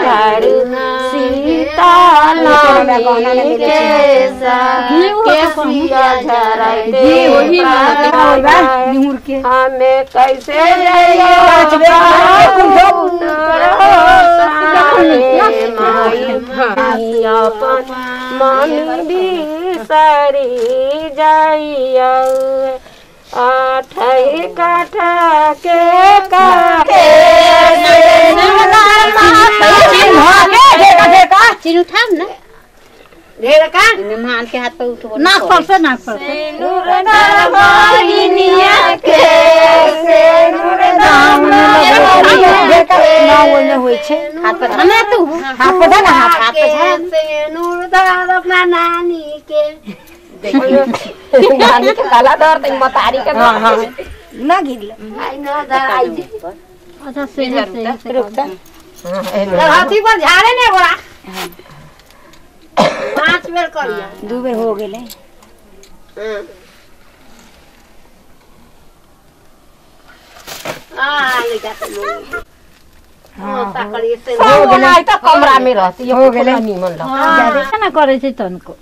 घर सीता नमी के सिया झराई दे हमें कैसे अपन मन बिसरी जाइया आठ काठा के चिन्ह उठाओ ना ढेर का मेहमान के हाथ पे उठो नाक पर से नूर दामनिया के से नूर दामनिया के ना ओने होय छे हाथ पर हमें तू हाथ पर ना हाथ पे से नूर दाम अपना नानी के नानी के काला दर तक मतारी के हां ना गिरले आई ना दाई अच्छा से रुकता हाथी पर झाड़े ने बोला 5 बेर करिया 2 बेर हो गेले लेगा तो हां पकड़ी से हो गेले तो कमरा में रहती हो गेले नीमन लग ज्यादा से ना करे छै तनको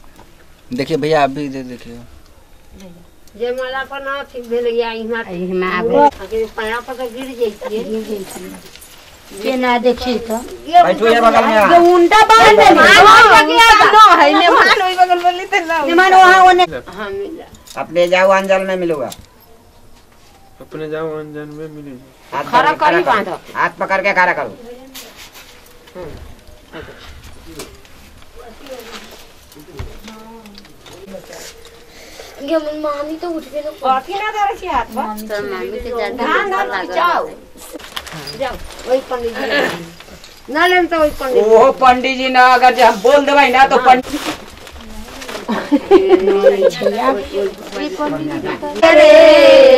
देखिए भैया अभी देखिए जे मला पर ना ठीक भेल गया इमा आगे पाया पर गिर जइतिए के ना देखी तो बैठो यार बगल में ये उंडा बांध दे नो है मेहमान ओई बगल बोली त ना मेहमान वहां ओने हां मिला अपने जाओ अंजल में मिलूंगा अपने जाओ अंजल में मिलेगा खरा करी बांध हाथ पकड़ के खड़ा करो ये मामी तो उठ गई ना काफी ना धरे छी हाथ पर मामी के ज्यादा ध्यान रख जाओ जाओ ओई पंडित जी ना लेम तो ओई पंडित ओ पंडित जी ना अगर जब बोल देबै ना तो पंडित रे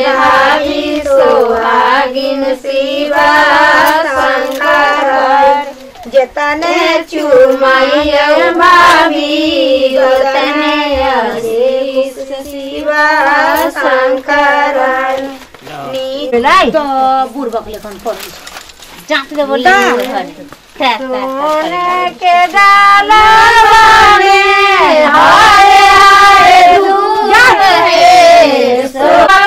भाभी सोहागिन शिवा शंकर जतने चुमाइया भाभी गोतने आशीष शिवा शंकर नी तो बुढ़बक लेखन पर जांच दे बोले सोने के डाला में हाय हाय दूर है सोना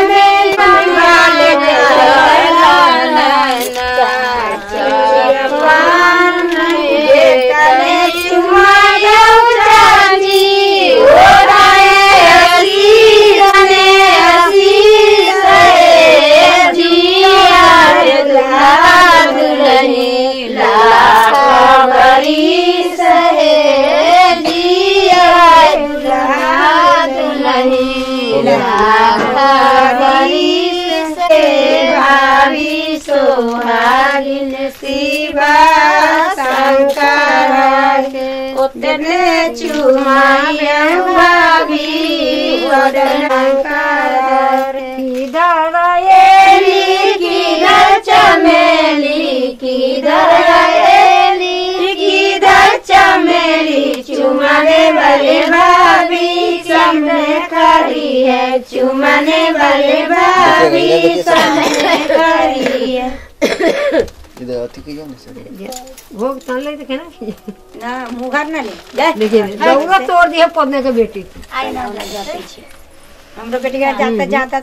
में वाले सोहागिन शिवा शंकर उतने चुमाइया भाभी शंकर किधर एली किधर चमेली किधर एली किधर चमेली चुमाने वाले भाभी सामने खड़ी है चुमाने वाले भाभी सामने खड़ी है इधर अति के जाने से भोग तन ले देखे ना ना मुगार ना ले देखिए जरूरत तोड़ दिया पौधे के बेटी आई ना जाते छी हमरो बेटी के जाता जाता